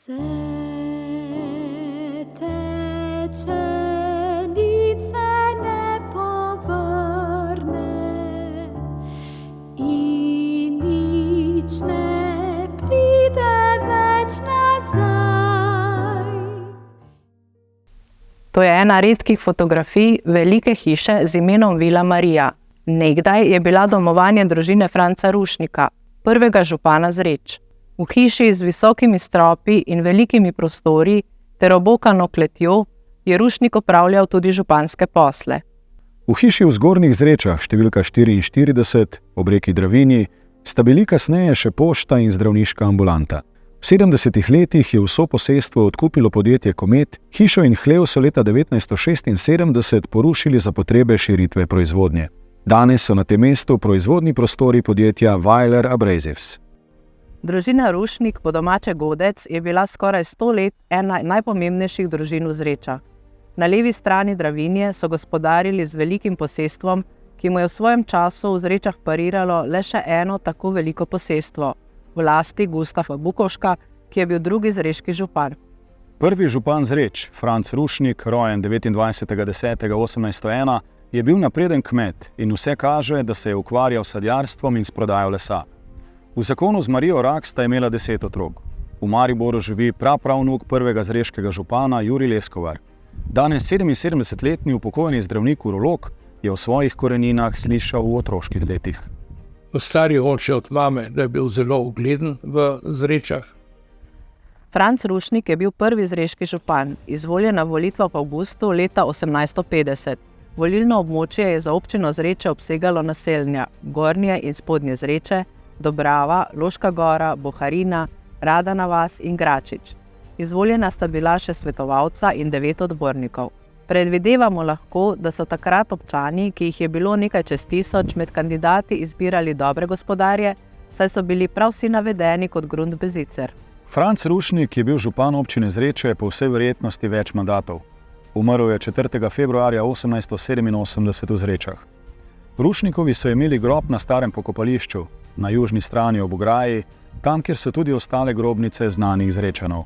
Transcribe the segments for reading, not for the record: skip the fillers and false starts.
Vse tečenice ne povrne in nič ne pride več nazaj. To je ena redkih fotografij velike hiše z imenom Vila Marija. Nekdaj je bila domovanje družine Franca Rušnika, prvega župana Zreč. V hiši z visokimi stropi in velikimi prostori ter obokano kletjo je Rušnik opravljal tudi županske posle. V hiši v Zgornjih Zrečah, številka 44, ob reki Dravinji, sta bili kasneje še pošta in zdravniška ambulanta. V 70. letih je vso posestvo odkupilo podjetje Komet, hišo in hlev so leta 1976 porušili za potrebe širitve proizvodnje. Danes so na tem mestu proizvodni prostori podjetja Weiler Abrasives. Družina Rušnik, po domače Godec, je bila skoraj 100 let ena najpomembnejših družin v Zrečah. Na levi strani Dravinje so gospodarili z velikim posestvom, ki mu je v svojem času v Zrečah pariralo le še eno tako veliko posestvo, v lasti Gustafa Bukovška, ki je bil drugi zreški župan. Prvi župan Zreč, Franc Rušnik, rojen 29.10.1801, je bil napreden kmet in vse kaže, da se je ukvarjal s sadjarstvom in s prodajo lesa. V zakonu z Marijo Rak sta imela 10 otrok. V Mariboru živi prapravnuk prvega zreškega župana Jurij Leskovar. Danes 77-letni upokojeni zdravnik urolog je o svojih koreninah slišal v otroških letih. Stari oče od mame, da je bil zelo ugleden v Zrečah. Franc Rušnik je bil prvi zreški župan, izvoljen na volitvah v avgustu leta 1850. Volilno območje je za občino Zreče obsegalo naselja Gornje in Spodnje Zreče, Dobrava, Loška Gora, Boharina, Radana vas in Gračič. Izvoljena sta bila še svetovalca in 9 odbornikov. Predvidevamo lahko, da so takrat občani, ki jih je bilo nekaj čez 1000, med kandidati izbirali dobre gospodarje, saj so bili prav vsi navedeni kot Grundbesitzer. Franc Rušnik je bil župan občine Zreče po vsej verjetnosti več mandatov. Umrl je 4. februarja 1887 v Zrečah. Rušnikovi so imeli grob na starem pokopališču, na južni strani ob ograji, tam, kjer so tudi ostale grobnice znanih Zrečanov.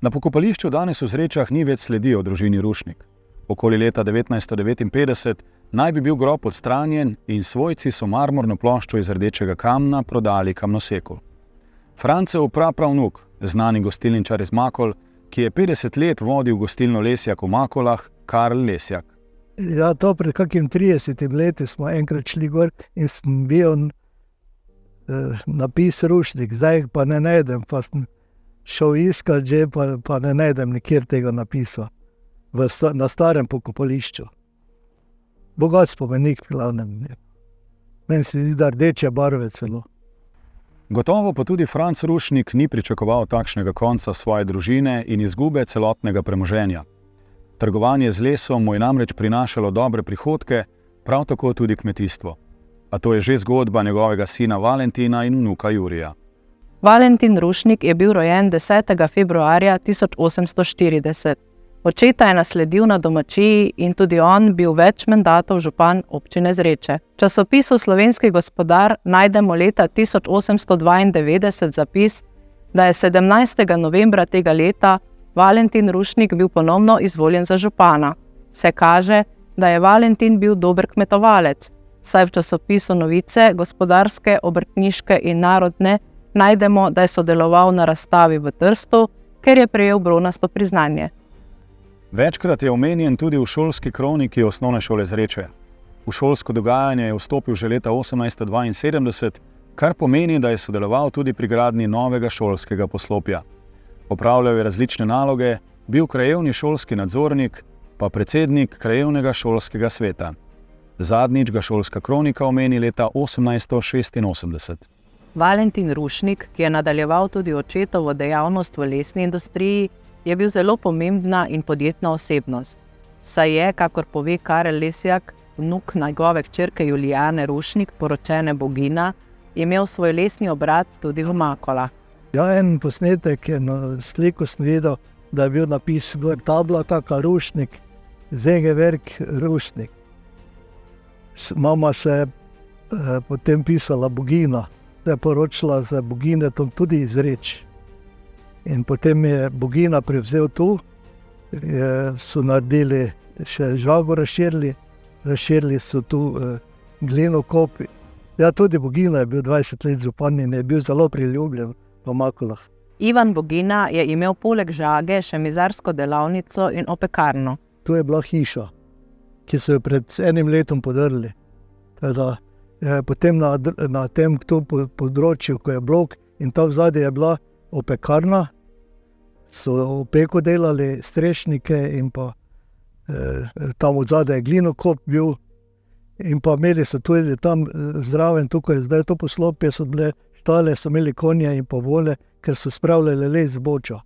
Na pokopališču danes v Zrečah ni več sledi o družini Rušnik. Okoli leta 1959 naj bi bil grob odstranjen in svojci so marmorno ploščo iz rdečega kamna prodali kamnoseku. Francev prapravnuk, znani gostilničar iz Makol, ki je 50 let vodil gostilno Lesjak v Makolah, Karl Lesjak. Ja, to pred kakim 30 leti smo enkrat šli gor in sem bil napis Rušnik, zdaj pa ne najdem, pa sem šel iskat že, pa ne najdem nikjer tega napisa na starem pokopališču. Bogat spomenik, glavnem. Meni se zdi, da rdeče barve celo. Gotovo pa tudi Franc Rušnik ni pričakoval takšnega konca svoje družine in izgube celotnega premoženja. Trgovanje z lesom mu je namreč prinašalo dobre prihodke, prav tako tudi kmetijstvo. A to je že zgodba njegovega sina Valentina in vnuka Jurija. Valentin Rušnik je bil rojen 10. februarja 1840. Očeta je nasledil na domačiji in tudi on bil več mandatov župan občine Zreče. V časopisu Slovenski gospodar najdemo leta 1892 zapis, da je 17. novembra tega leta Valentin Rušnik bil ponovno izvoljen za župana. Se kaže, da je Valentin bil dober kmetovalec, saj v časopisu Novice, gospodarske, obrtniške in narodne najdemo, da je sodeloval na razstavi v Trstu, ker je prejel bronasto priznanje. Večkrat je omenjen tudi v šolski kroniki osnovne šole Zreče. V šolsko dogajanje je vstopil že leta 1872, kar pomeni, da je sodeloval tudi pri gradnji novega šolskega poslopja. Opravljal je različne naloge, bil krajevni šolski nadzornik, pa predsednik krajevnega šolskega sveta. Zadnjič ga šolska kronika omeni leta 1886. Valentin Rušnik, ki je nadaljeval tudi očetovo dejavnost v lesni industriji, je bil zelo pomembna in podjetna osebnost. Saj je, kakor pove Karel Lesjak, vnuk njegove hčerke Julijane Rušnik, poročene Bogina, imel svoj lesni obrat tudi v Makolah. Ja, en posnetek, eno sliko sem videl, da je bil napis gor tabla, taka Rušnik, Zegewerk Rušnik. Mama se je potem pisala Bogina, da je poročila z Boginetom tudi iz Zreč. In potem je Bogina prevzel tu, so naredili še žago razširili so tu glinokop. Ja, tudi Bogina je bil 20 let župan in je bil zelo priljubljen v Makolah. Ivan Bogina je imel poleg žage še mizarsko delavnico in opekarno. Tu je bila hiša, ki so jo pred 1 letom podrli. Teda, potem na tem področju, ko je blok in tam vzadje je bila opekarna, so v peku delali strešnike in pa tam odzadaj je glinokop bil. In pa imeli so tudi tam zraven, tukaj zdaj to poslopje, so bile štale, so imeli konje in pa vole, ker so spravljali les z Boča.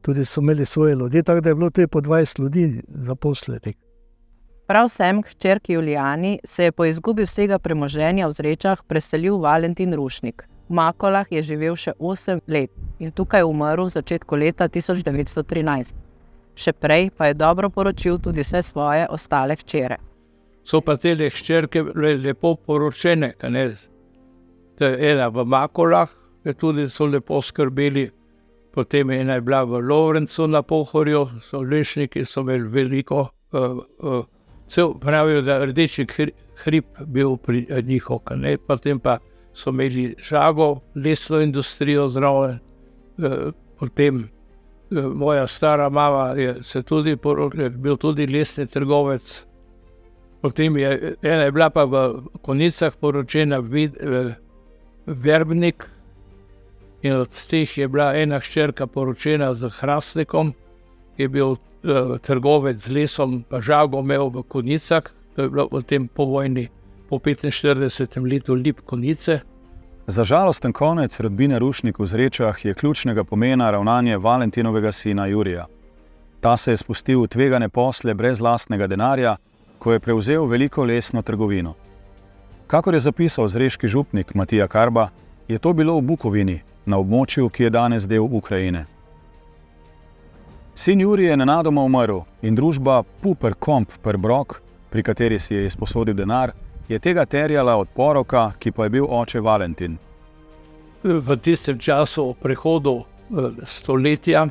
Tudi so imeli svoje ljudi, tako da je bilo tudi po 20 ljudi zaposlenih. Prav sem k hčerki Julijani se je po izgubi vsega premoženja v Zrečah preselil Valentin Rušnik. V Makolah je živel še 8 let in tukaj umrl v začetku leta 1913. Še prej pa je dobro poročil tudi vse svoje ostale hčere. So pa te hčerke lepo poročene, ena v Makolah, tudi so lepo skrbeli, potem ena je bila v Lovrencu na Pohorju, so lešniki so imeli veliko, pravijo, da rdeči hrib bil pri njihov, potem pa so imeli žago, lesno industrijo zraven, potem moja stara mama je bil tudi lesni trgovec. Potem ena je bila pa v Konjicah poročena Verbnik in od teh je bila ena hčerka poročena z Hrastnikom, ki je bil trgovec z lesom, pa žago imel v Konjicah, to je bilo v tem povojni, po 45. letu Lip Konjice. Za žalosten konec rodbine Rušnik v Zrečah je ključnega pomena ravnanje Valentinovega sina Jurija. Ta se je spustil v tvegane posle brez lastnega denarja, ko je prevzel veliko lesno trgovino. Kakor je zapisal zreški župnik Matija Karba, je to bilo v Bukovini, na območju, ki je danes del Ukrajine. Sin Jurij je nenadoma umrl in družba Puper Komp Brok, pri kateri si je izposodil denar, je tega terjala od poroka, ki pa je bil oče Valentin. V tistem času prehodu stoletja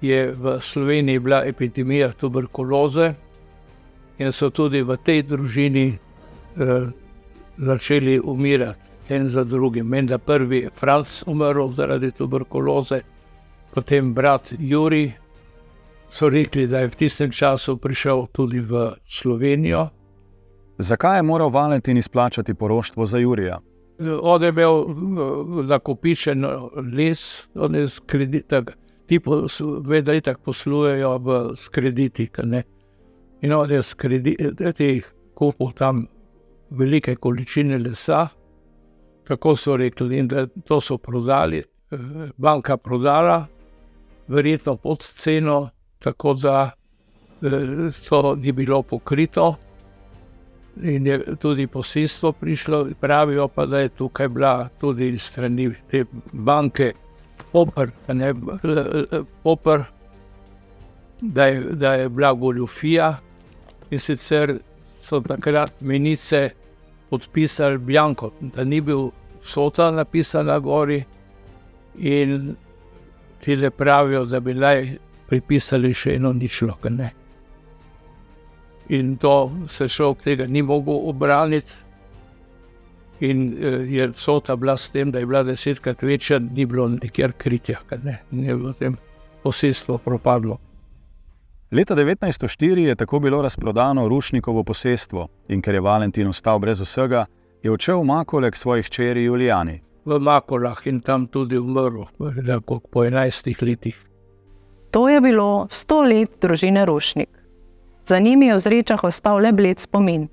je v Sloveniji bila epidemija tuberkuloze in so tudi v tej družini začeli umirati en za drugim. Menda prvi Franc umrl zaradi tuberkuloze, potem brat Jurij. So rekli, da je v tistem času prišel tudi v Slovenijo. Zakaj je moral Valentin izplačati poroštvo za Jurija? On je imel nakopičen les, on je s kreditom, ti vedno itak poslujejo s krediti, in on je s krediti kupil tam velike količine lesa, tako so rekli, in da to so prodali, banka prodala, verjetno pod ceno, tako da to ni bilo pokrito. In je tudi posilstvo prišlo, pravijo pa, da je tukaj bila tudi strani te banke Popr, da je bila goljufija in sicer so takrat menice podpisali bjanko, da ni bil vsota napisana gori in tile pravijo, da bi naj pripisali še eno ničlo, In to se človek tega ni mogel obraniti in je vsota bila s tem, da je bila 10-krat večja, ni bilo nikjer kritja, in je potem posilstvo propadlo. Leta 1904 je tako bilo razprodano Rušnikovo posestvo in ker je Valentin ostal brez vsega, je odšel v Makole k svoji hčeri Julijani. V Makolah in tam tudi umrl, po 11 letih. To je bilo 100 let družine Rušnik. Za njimi je v Zrečah ostal le bled spomin.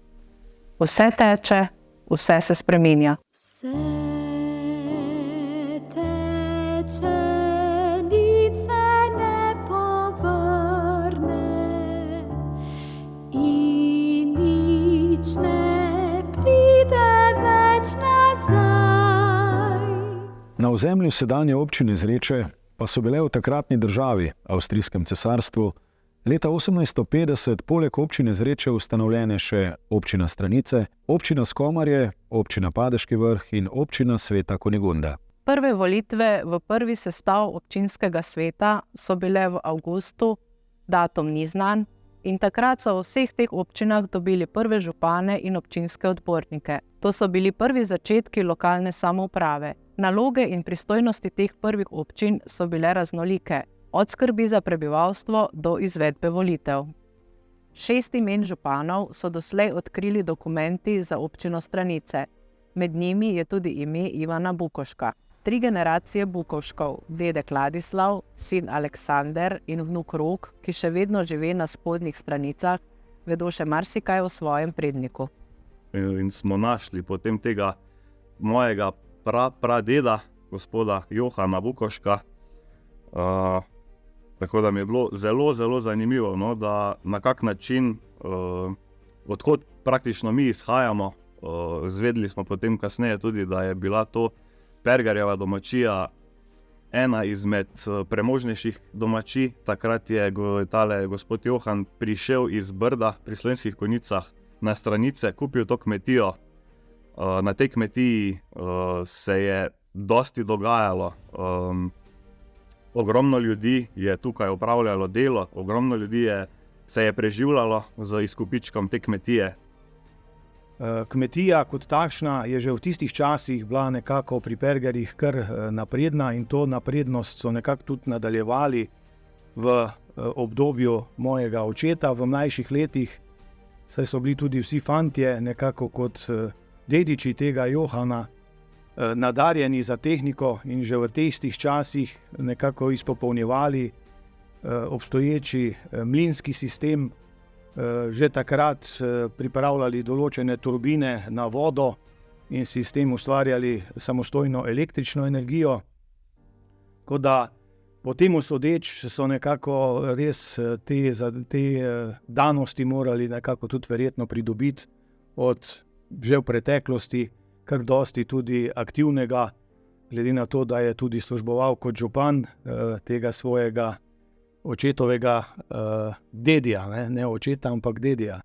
Vse teče, vse se spreminja. Vse teče, nic se ne povrne in nič ne pride več nazaj. Na ozemlju sedanje občine Zreče pa so bile v takratni državi, Avstrijskem cesarstvu, leta 1850 poleg občine Zreče ustanovljene še občina Stranice, občina Skomarje, občina Padeški Vrh in občina Sveta Kunigunda. Prve volitve v prvi sestav občinskega sveta so bile v avgustu, datum ni znan, in takrat so v vseh teh občinah dobili prve župane in občinske odbornike. To so bili prvi začetki lokalne samouprave. Naloge in pristojnosti teh prvih občin so bile raznolike, od skrbi za prebivalstvo do izvedbe volitev. 6 imen županov so doslej odkrili dokumenti za občino Stranice. Med njimi je tudi ime Ivana Bukoška. 3 generacije Bukovškov, dedek Ladislav, sin Aleksander in vnuk Rok, ki še vedno živi na spodnjih Stranicah, vedo še marsikaj o svojem predniku. In smo našli potem tega mojega pradeda, gospoda Johana Bukoška. Tako da mi je bilo zelo, zelo zanimivo, no, da na kak način, odkot praktično mi izhajamo. Zvedeli smo potem kasneje tudi, da je bila to Pergarjeva domačija ena izmed premožnejših domačij. Takrat je tale gospod Johan prišel iz Brda pri Slovenskih Konjicah na Stranice, kupil to kmetijo. Na tej kmetiji se je dosti dogajalo. Ogromno ljudi je tukaj opravljalo delo, ogromno ljudi se je preživljalo z izkupičkom te kmetije. Kmetija kot takšna je že v tistih časih bila nekako pri Pergerjih kar napredna in to naprednost so nekako tudi nadaljevali v obdobju mojega očeta v mlajših letih, saj so bili tudi vsi fantje nekako kot dediči tega Johana nadarjeni za tehniko in že v tistih časih nekako izpopolnjevali obstoječi mlinski sistem, že takrat pripravljali določene turbine na vodo in si s tem ustvarjali samostojno električno energijo. Tako da po temu sodeč so nekako res te danosti morali nekako tudi verjetno pridobiti od že v preteklosti kar dosti tudi aktivnega, glede na to, da je tudi služboval kot župan tega svojega očetovega dedija, ne očeta, ampak dedija.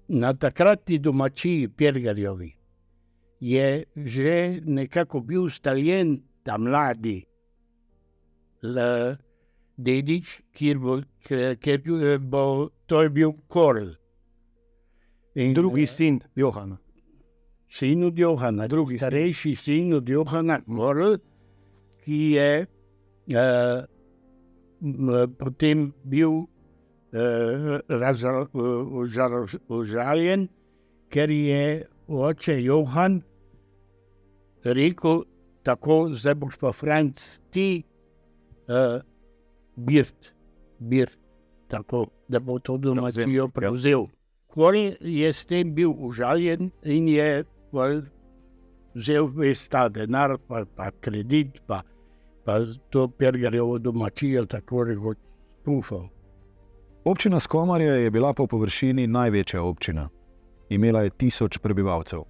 Na takratni domačiji Pergerjevi je že nekako bil ustaljen ta mladi dedič, to je bil Korl. In drugi sin Johana. Sin od Johana, starejši sin od Johana, Korl, ki je potem bil užaljen, ker je oče Johan rekel, tako, zdaj boš pa Franc ti birt, tako, da bo to domačijo prevzel. Korl je s tem bil užaljen in je vzel ta denar, pa kredit, pa to Pergerjevo domačijo tako rekoč spufal. Občina Skomarje je bila po površini največja občina. Imela je 1000 prebivalcev.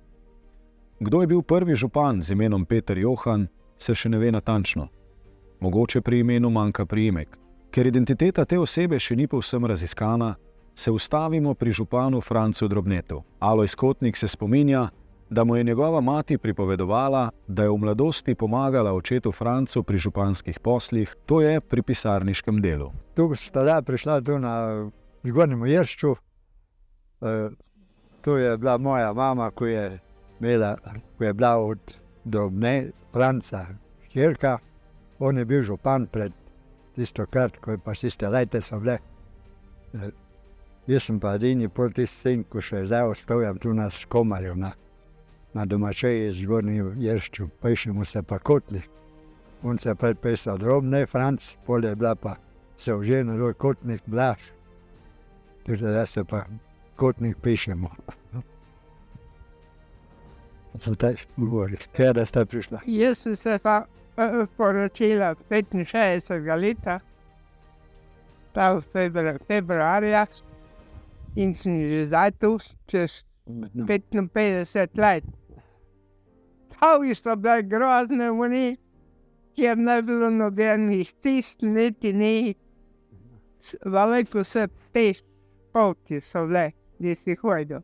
Kdo je bil prvi župan z imenom Peter Johan, se še ne ve natančno. Mogoče pri imenu manjka priimek. Ker identiteta te osebe še ni povsem raziskana, se ustavimo pri županu Francu Drobnetu. Alojz Kotnik se spominja, da mu je njegova mati pripovedovala, da je v mladosti pomagala očetu Francu pri županskih poslih, to je pri pisarniškem delu. Tu sta prišla tu na Zgornjem Jeršču. Tu je bila moja mama, ko je bila od Drobne, Franca, hčerka. On je bil župan pred tisto krat, ko je pa tiste lete so bile. Jaz sem pa edini pol tisti sin, ko še zdaj ostajam tu na Skomarju, na domačiji Zgornjem Jeršču. Pišemo se pa Kotnik. On se je pisal Drobne, Franc, pol je bila pa se oženil Kotnik, Blaž. Tudi zdaj se pa Kotnik pišemo. Zdaj govoriti, kaj da sta prišla? Jaz sem se pa poročila 65. leta, pa v februarja, in sem že zdaj tu čez 55 let. Pravi so bile grozne voni, kjer ne bilo nobenih tisk, niti ni. Veliko se peš poti so bile, da si hodil.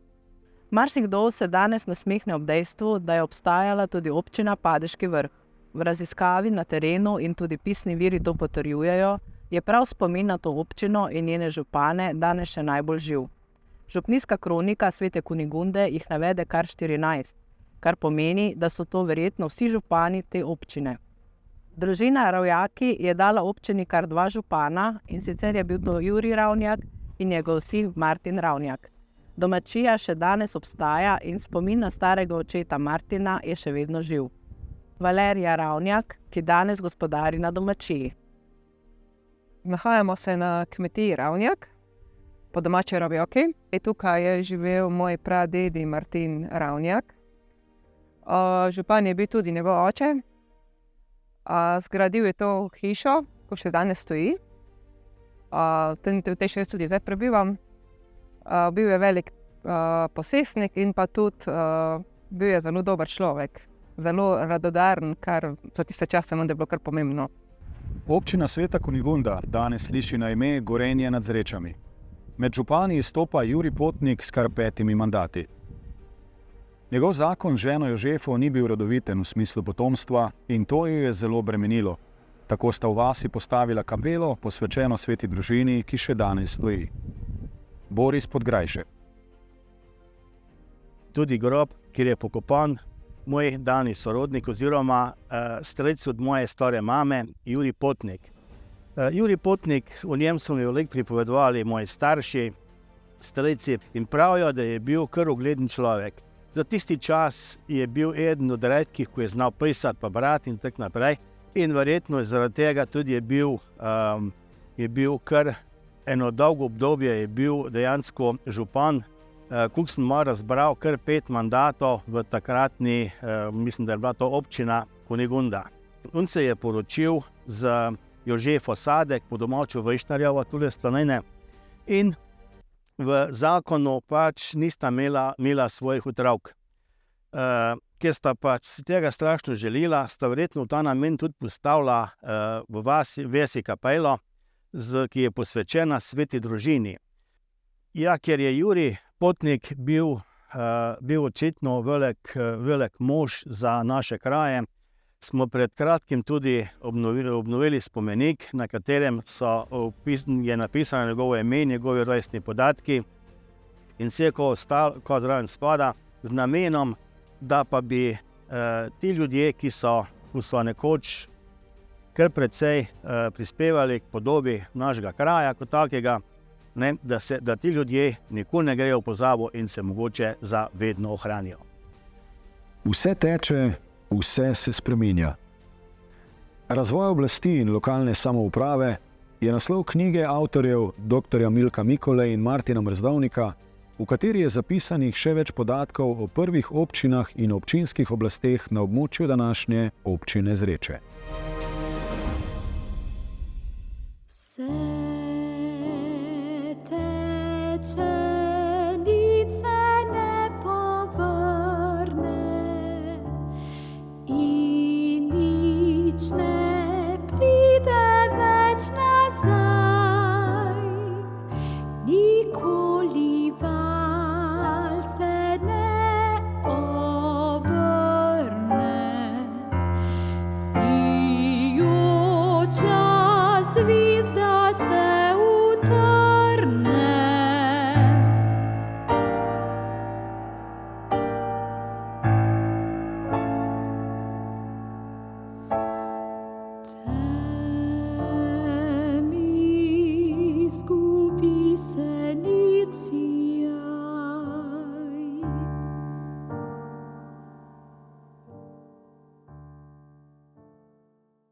Marsikdo se danes nasmehne ob dejstvu, da je obstajala tudi občina Padeški Vrh. v raziskavi na terenu in tudi pisni viri to potrjujejo, je prav spomin na to občino in njene župane danes še najbolj živ. Župnijska kronika Svete Kunigunde jih navede kar 14, kar pomeni, da so to verjetno vsi župani te občine. Družina Ravjaki je dala občini kar 2 župana, in sicer je bil to Jurij Ravnjak in njegov sin Martin Ravnjak. Domačija še danes obstaja in spomin na starega očeta Martina je še vedno živ. Valerija Ravnjak, ki danes gospodari na domačiji. Nahajamo se na kmetiji Ravnjak, po domači Ravjaki. Tukaj je živel moj pradedi Martin Ravnjak. Župan je bil tudi njegov oče. Zgradil je to hišo, ko še danes stoji. V tej še jaz tudi zdaj prebivam. Bil je velik posestnik in pa tudi bil je zelo dober človek. Zelo radodaren, kar za tiste čase je bilo kar pomembno. Občina Sveta Kunigunda danes sliši na ime Gorenje nad Zrečami. Med župani izstopa Jurij Potnik s kar 5 mandati. Njegov zakon z ženo Jožefo ni bil rodoviten v smislu potomstva in to jo je zelo bremenilo. Tako sta v vasi postavila kapelo, posvečeno sveti družini, ki še danes stoji. Boris Podgrajšek. Tudi grob, kjer je pokopan moj dani sorodnik oziroma strelec od moje stare mame, Jurij Potnik. Jurij Potnik, o njem so mi veliko pripovedovali moji starši, strelci, in pravijo, da je bil kar ugleden človek. Za tisti čas je bil eden od redkih, ko je znal pisati pa brati in tako naprej. In verjetno zaradi tega tudi je bil kar eno dolgo obdobje je bil dejansko župan. Koliko sem malo razbral, kar 5 mandatov v takratni, mislim, da je bila to občina Kunigunda. On se je poročil z Jožefo Sadek, po domačo Vajšnarjevo, tule Slanine, in v zakonu pač nista imela svojih otrok. Ker sta pač si tega strašno želila, sta verjetno v ta namen tudi postavila v vasi kapelo, ki je posvečena sveti družini. Ja, ker je Jurij Potnik bil očitno velik mož za naše kraje, smo pred kratkim tudi obnovili spomenik, na katerem je napisano njegovo ime, njegovi rojstni podatki in vse, ko zraven spada, z namenom, da pa bi ti ljudje, ki so nekoč kar precej prispevali k podobi našega kraja kot takega, da ti ljudje nikoli ne grejo v pozabo in se mogoče za vedno ohranijo. Vse teče, vse se spreminja. Razvoj oblasti in lokalne samouprave je naslov knjige avtorjev dr. Milka Mikole in Martina Mrzdovnika, v kateri je zapisanih še več podatkov o prvih občinah in občinskih oblasteh na območju današnje občine Zreče. Vse teče, nice ne povrne in nič ne pride več nazaj. Nikoli val se ne obrne, sijoča zvizda se utrne. Temi